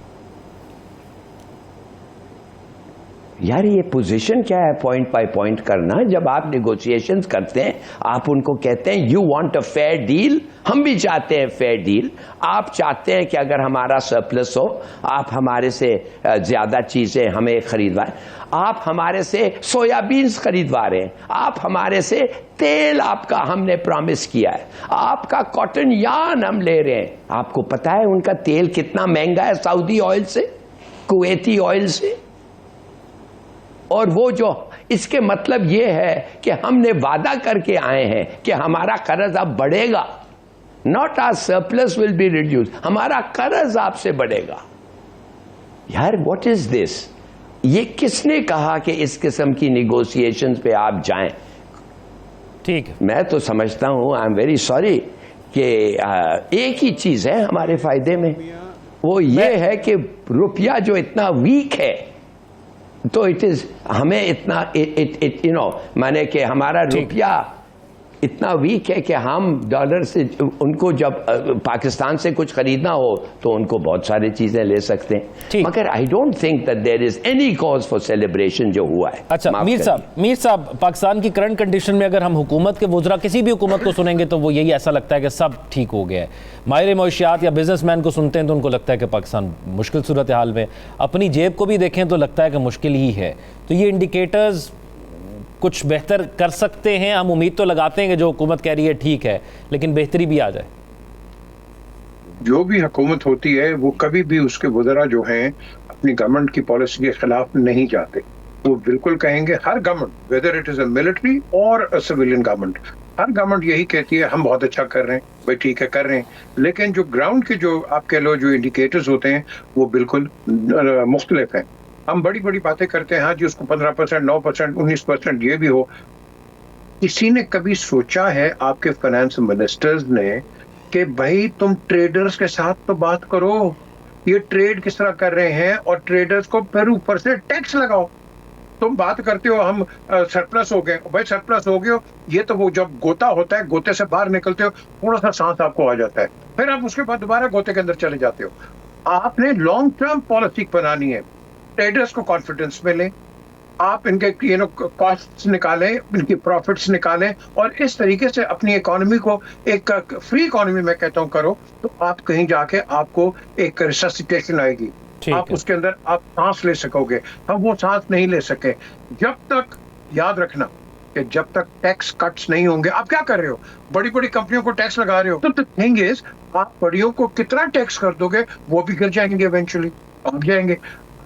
यार ये पोजीशन क्या है पॉइंट बाय पॉइंट करना? जब आप नेगोशिएशंस करते हैं, आप उनको कहते हैं you want a fair deal, हम भी चाहते हैं फेयर डील। आप चाहते हैं कि अगर हमारा सरप्लस हो, आप हमारे से ज्यादा चीजें हमें खरीदवाएं। आप हमारे से सोयाबीन्स खरीदवा रहे हैं, आप हमारे से तेल आपका हमने प्रॉमिस किया है, आपका कॉटन यार्न हम ले रहे हैं। आपको पता है उनका तेल कितना महंगा है सऊदी ऑयल से, कुवैती ऑयल से? और वो जो इसके मतलब ये है कि हमने वादा करके आए हैं कि हमारा कर्ज अब बढ़ेगा, not our surplus will be reduce, हमारा कर्ज आपसे बढ़ेगा। यार व्हाट इज दिस? ये किसने कहा कि इस किस्म की निगोशिएशंस पे आप जाएं? ठीक है, मैं तो समझता हूं, आई एम वेरी सॉरी, कि एक ही चीज है हमारे फायदे में, वो ये है कि रुपया जो इतना वीक है, तो इट इज हमें इतना यू नो माने कि हमारा रुपया इतना वीक है कि हम डॉलर से उनको जब पाकिस्तान से कुछ खरीदना हो तो उनको बहुत सारी चीजें ले सकते हैं। मगर I don't think that there is any cause for celebration जो हुआ है। अच्छा मीर साहब, पाकिस्तान की करंट कंडीशन में अगर हम हुकूमत के वुज़रा किसी भी हुकूमत को सुनेंगे तो वो यही ऐसा लगता है कि सब ठीक हो गया है। माहिर मईशियात या बिजनेसमैन को सुनते हैं तो उनको लगता है कि पाकिस्तान मुश्किल सूरत हाल में, अपनी जेब को भी देखें तो लगता है कि मुश्किल ही है। तो ये इंडिकेटर्स कुछ बेहतर कर सकते हैं? हम उम्मीद तो लगाते हैं कि जो हुकूमत कह रही है ठीक है, लेकिन बेहतरी भी आ जाए। जो भी हुकूमत होती है वो कभी भी उसके वज़रा जो हैं अपनी गवर्नमेंट की पॉलिसी के खिलाफ नहीं जाते। वो बिल्कुल कहेंगे, हर government, whether it is a military और अ सिविलियन गवर्नमेंट, हर गवर्नमेंट यही कहती है हम बहुत अच्छा कर रहे हैं, भाई ठीक है कर रहे हैं। लेकिन जो ग्राउंड के जो आप कह लो जो इंडिकेटर्स होते हैं वो बिल्कुल मुख्तलिफ हैं। हम बड़ी बड़ी बातें करते हैं, हाँ जी उसको 15%, 9%, 19% ये भी हो। किसी ने कभी सोचा है आपके फाइनेंस मिनिस्टर्स ने कि भाई तुम ट्रेडर्स के साथ तो बात करो, ये ट्रेड किस तरह कर रहे हैं, और ट्रेडर्स को फिर ऊपर से टैक्स लगाओ। तुम बात करते हो हम सरप्लस हो गए, भाई सरप्लस हो गए हो, ये तो वो जब गोता होता है, गोते से बाहर निकलते हो थोड़ा सा सांस आपको आ जाता है, फिर आप उसके बाद दोबारा गोते के अंदर चले जाते हो। आपने लॉन्ग टर्म पॉलिसी बनानी है, ट्रेडर्स को कॉन्फिडेंस मिले, आप इनके कॉस्ट्स निकालें, इनकी प्रॉफिट्स निकालें, और इस तरीके से अपनी इकोनॉमी को एक फ्री इकोनॉमी मैं कहता हूं करो, तो आप कहीं जाके आपको एक रिससिटेशन आएगी, आप उसके अंदर आप सांस ले सकोगे। हम वो सांस नहीं ले सके जब तक, याद रखना कि जब तक टैक्स कट्स नहीं होंगे। आप क्या कर रहे हो, बड़ी बड़ी कंपनियों को टैक्स लगा रहे हो, तो द थिंग इज आप बड़ियों को कितना टैक्स कर दोगे, वो भी गिर जाएंगे, इवेंचुअली भाग जाएंगे।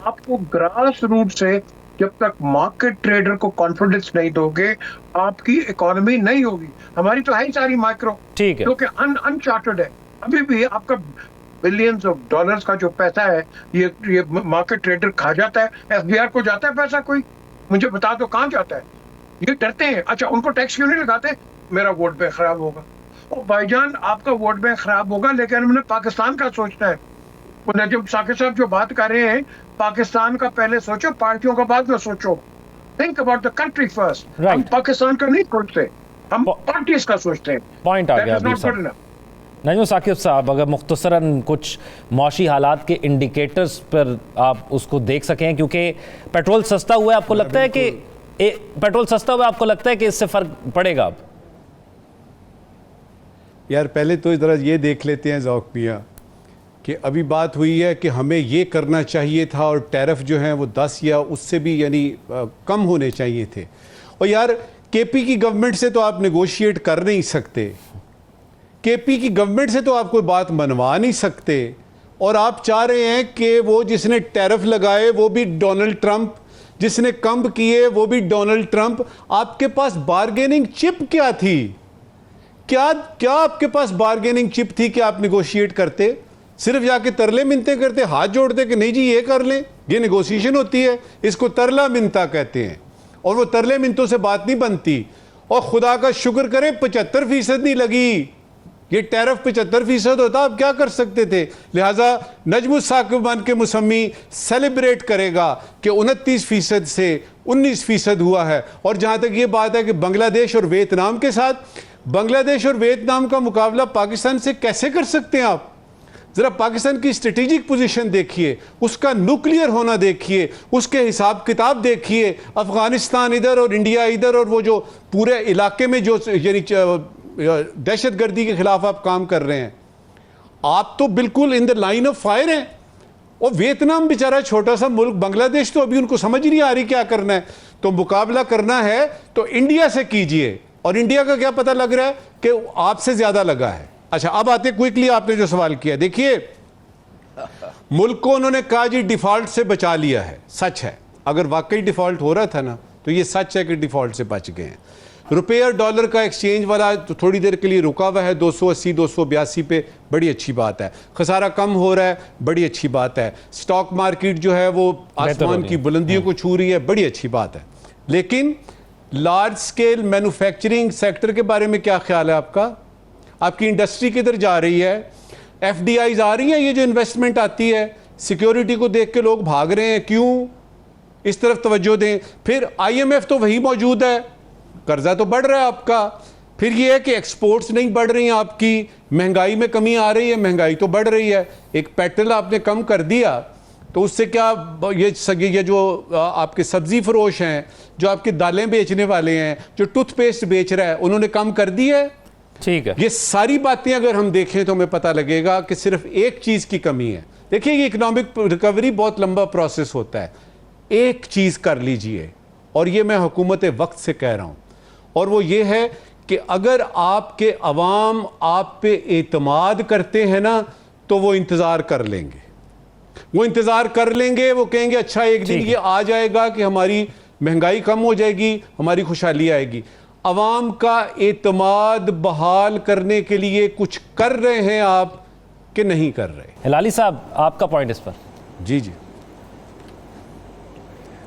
आपको ग्रास रूट से जब तक मार्केट ट्रेडर को कॉन्फिडेंस नहीं दोगे, आपकी इकोनॉमी नहीं होगी। हमारी तो है सारी माइक्रो, ठीक है, क्योंकि अनचार्टर्ड है। अभी भी आपका बिलियंस ऑफ डॉलर्स का जो पैसा है ये मार्केट ट्रेडर खा जाता है। एफबीआर को जाता है पैसा, कोई मुझे बता दो कहां जाता है? ये डरते हैं। अच्छा उनको टैक्स क्यों नहीं लगाते? मेरा वोट बैंक खराब होगा। और भाईजान आपका वोट बैंक खराब होगा, लेकिन हमने पाकिस्तान का सोचना है। नजम साकिब साहब जो बात कर रहे हैं, पाकिस्तान का पहले सोचो, पार्टियों का बाद में सोचो। Think about the country first. हम पाकिस्तान का नहीं सोचते, हम पार्टीज का सोचते हैं। पॉइंट आ गया। नजम साकिब साहब, अगर मुख्तसरन कुछ मौशी हालात के इंडिकेटर्स पर आप उसको देख सकें, क्योंकि पेट्रोल सस्ता हुआ है, आपको लगता है कि पेट्रोल सस्ता हुआ, आपको लगता है कि इससे फर्क पड़ेगा अब? यार पहले तो ज़रा ये देख लेते हैं ज़ौक मियाँ कि अभी बात हुई है कि हमें ये करना चाहिए था और टैरिफ जो है वो 10 या उससे भी यानी कम होने चाहिए थे। और यार केपी की गवर्नमेंट से तो आप नेगोशिएट कर नहीं सकते, केपी की गवर्नमेंट से तो आप कोई बात मनवा नहीं सकते, और आप चाह रहे हैं कि वो जिसने टैरिफ लगाए वो भी डोनाल्ड ट्रंप, जिसने कम किए वो भी डोनाल्ड ट्रंप। आपके पास बार्गेनिंग चिप क्या थी? क्या क्या आपके पास बार्गेनिंग चिप थी कि आप नेगोशिएट करते? सिर्फ जाके तरले मिनते करते, हाथ जोड़ते कि नहीं जी ये कर लें, ये नेगोशिएशन होती है, इसको तरला मिनता कहते हैं। और वो तरले मिनतों से बात नहीं बनती। और खुदा का शुक्र करें 75% नहीं लगी, ये टैरिफ 75% होता आप क्या कर सकते थे? लिहाजा नजमुस साकिबान के मुसम्मी सेलिब्रेट करेगा कि 29% से 19% हुआ है। और जहां तक ये बात है कि बांग्लादेश और वियतनाम के साथ, बांग्लादेश और वियतनाम का मुकाबला पाकिस्तान से कैसे कर सकते हैं आप? जरा पाकिस्तान की स्ट्रेटेजिक पोजीशन देखिए, उसका न्यूक्लियर होना देखिए, उसके हिसाब किताब देखिए। अफगानिस्तान इधर और इंडिया इधर, और वो जो पूरे इलाके में जो यानी दहशतगर्दी के खिलाफ आप काम कर रहे हैं, आप तो बिल्कुल in the line of fire हैं। और वियतनाम बेचारा छोटा सा मुल्क, बांग्लादेश तो अभी उनको समझ नहीं आ रही क्या करना है। तो मुकाबला करना है तो इंडिया से कीजिए, और इंडिया का क्या पता लग रहा है कि आपसे ज्यादा लगा है। अच्छा, अब आते क्विकली, आपने जो सवाल किया, देखिए मुल्क को उन्होंने कहा जी डिफॉल्ट से बचा लिया है। सच है, अगर वाकई डिफॉल्ट हो रहा था ना तो ये सच है कि डिफॉल्ट से बच गए हैं। रुपये और डॉलर का एक्सचेंज वाला तो थोड़ी देर के लिए रुका हुआ है 280 282 पे, बड़ी अच्छी बात है। खसारा कम हो रहा है, बड़ी अच्छी बात है। स्टॉक मार्केट जो है वो आसमान की बुलंदियों को छू रही है, बड़ी अच्छी बात है। लेकिन लार्ज स्केल मैन्युफैक्चरिंग सेक्टर के बारे में क्या ख्याल है आपका? आपकी इंडस्ट्री किधर जा रही है? एफडीआईज आ रही है, ये जो इन्वेस्टमेंट आती है, सिक्योरिटी को देख के लोग भाग रहे हैं, क्यों? इस तरफ तवज्जो दें। फिर आईएमएफ तो वही मौजूद है, कर्जा तो बढ़ रहा है आपका। फिर ये है कि एक्सपोर्ट्स नहीं बढ़ रही हैं आपकी, महंगाई में कमी आ रही है, महंगाई तो बढ़ रही है। एक पेट्रोल आपने कम कर दिया तो उससे क्या, ये जो आपके सब्जी फरोश हैं, जो आपके दालें बेचने वाले हैं, जो टूथपेस्ट बेच रहा है, उन्होंने कम कर दी है। ठीक है, ये सारी बातें अगर हम देखें तो हमें पता लगेगा कि सिर्फ एक चीज की कमी है। देखिए ये इकोनॉमिक रिकवरी बहुत लंबा प्रोसेस होता है। एक चीज कर लीजिए, और ये मैं हुकूमत वक्त से कह रहा हूं, और वो ये है कि अगर आपके अवाम आप पे एतमाद करते हैं ना तो वो इंतजार कर लेंगे, वो इंतजार कर लेंगे। वो कहेंगे अच्छा एक दिन ये आ जाएगा कि हमारी महंगाई कम हो जाएगी, हमारी खुशहाली आएगी। अवाम का एतमाद बहाल करने के लिए कुछ कर रहे हैं आप कि नहीं कर रहे? हिलाली साहब, आपका पॉइंट इस पर? जी जी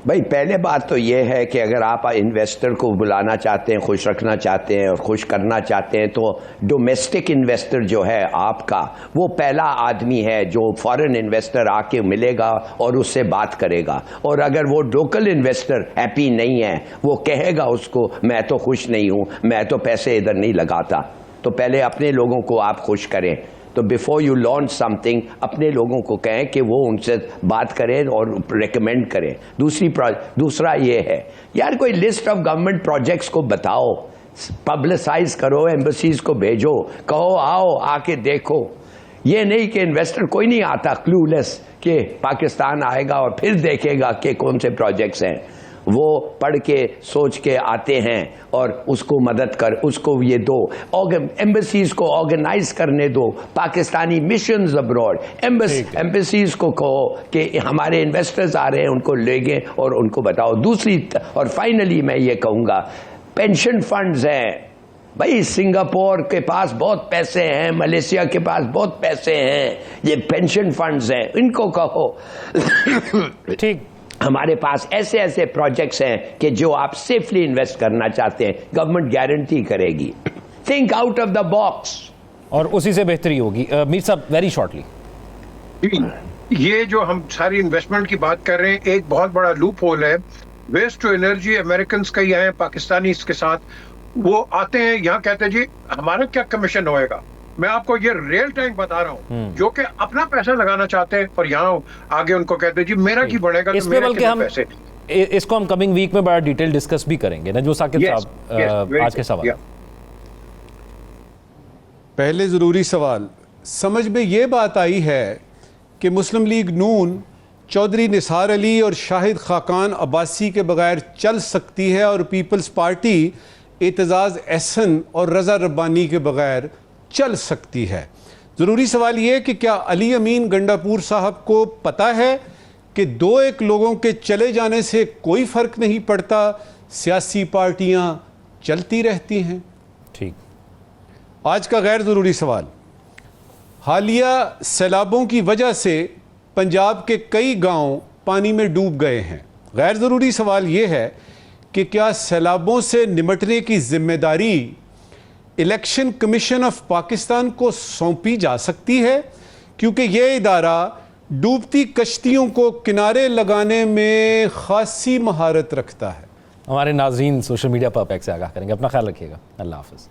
भाई, पहले बात तो यह है कि अगर आप इन्वेस्टर को बुलाना चाहते हैं, खुश रखना चाहते हैं और खुश करना चाहते हैं, तो डोमेस्टिक इन्वेस्टर जो है आपका, वो पहला आदमी है जो फॉरेन इन्वेस्टर आके मिलेगा और उससे बात करेगा। और अगर वो लोकल इन्वेस्टर हैप्पी नहीं है, वो कहेगा उसको मैं तो खुश नहीं हूं, मैं तो पैसे इधर नहीं लगाता। तो पहले अपने लोगों को आप खुश करें। तो बिफोर यू लॉन्च समथिंग, अपने लोगों को कहें कि वो उनसे बात करें और रिकमेंड करें। दूसरा ये है यार, कोई लिस्ट ऑफ गवर्नमेंट प्रोजेक्ट्स को बताओ, पब्लिसाइज करो, एम्बेसीज को भेजो, कहो आओ आके देखो। ये नहीं कि इन्वेस्टर कोई नहीं आता क्लूलेस कि पाकिस्तान आएगा और फिर देखेगा कि कौन से प्रोजेक्ट्स हैं। वो पढ़ के सोच के आते हैं और उसको मदद कर, उसको ये दो, एम्बेसीज को ऑर्गेनाइज करने दो, पाकिस्तानी मिशंस अब्रॉड, एम्बेसीज को कहो कि हमारे इन्वेस्टर्स आ रहे हैं, उनको लेंगे और उनको बताओ। दूसरी और फाइनली मैं ये कहूँगा, पेंशन फंड्स हैं भाई, सिंगापुर के पास बहुत पैसे हैं, मलेशिया के पास बहुत पैसे हैं, ये पेंशन फंड्स हैं, इनको कहो ठीक, हमारे पास ऐसे ऐसे प्रोजेक्ट्स हैं कि जो आप सेफली इन्वेस्ट करना चाहते हैं, गवर्नमेंट गारंटी करेगी। Think out of the box, और उसी से बेहतरी होगी। मीर साहब, वेरी शॉर्टली। ये जो हम सारी इन्वेस्टमेंट की बात कर रहे हैं, एक बहुत बड़ा लूप होल है। वेस्ट टू एनर्जी अमेरिकन कई हैं, पाकिस्तानी इसके साथ वो आते हैं यहाँ, कहते हैं जी हमारा क्या कमीशन होएगा, मैं आपको ये रियल टाइम बता रहा हूँ, जो कि अपना पैसा लगाना चाहते हैं और यहाँ आगे उनको कहते हैं जी मेरा की बढ़ेगा, तो इसमें मेरा बल्कि हम पैसे। इसको हम कमिंग वीक में बड़ा डिटेल डिस्कस भी करेंगे। नजमुल साकिब साहब, आज के सवाल। पहले ज़रूरी सवाल, समझ में ये बात आई है कि मुस्लिम लीग नून चौधरी निसार अली और शाहिद खाकान अब्बासी के बगैर चल सकती है और पीपल्स पार्टी एतजाज़ एहसन और रज़ा रब्बानी के बगैर चल सकती है। ज़रूरी सवाल ये कि क्या अली अमीन गंडापुर साहब को पता है कि 2-1 लोगों के चले जाने से कोई फ़र्क नहीं पड़ता, सियासी पार्टियां चलती रहती हैं? ठीक। आज का गैर ज़रूरी सवाल, हालिया सैलाबों की वजह से पंजाब के कई गांव पानी में डूब गए हैं। गैर ज़रूरी सवाल ये है कि क्या सैलाबों से निमटने की जिम्मेदारी इलेक्शन कमीशन ऑफ पाकिस्तान को सौंपी जा सकती है, क्योंकि यह इदारा डूबती कश्तियों को किनारे लगाने में खासी महारत रखता है। हमारे नाज़रीन सोशल मीडिया पर अपेक्स से आगाह करेंगे। अपना ख्याल रखिएगा। अल्लाह हाफ़िज़।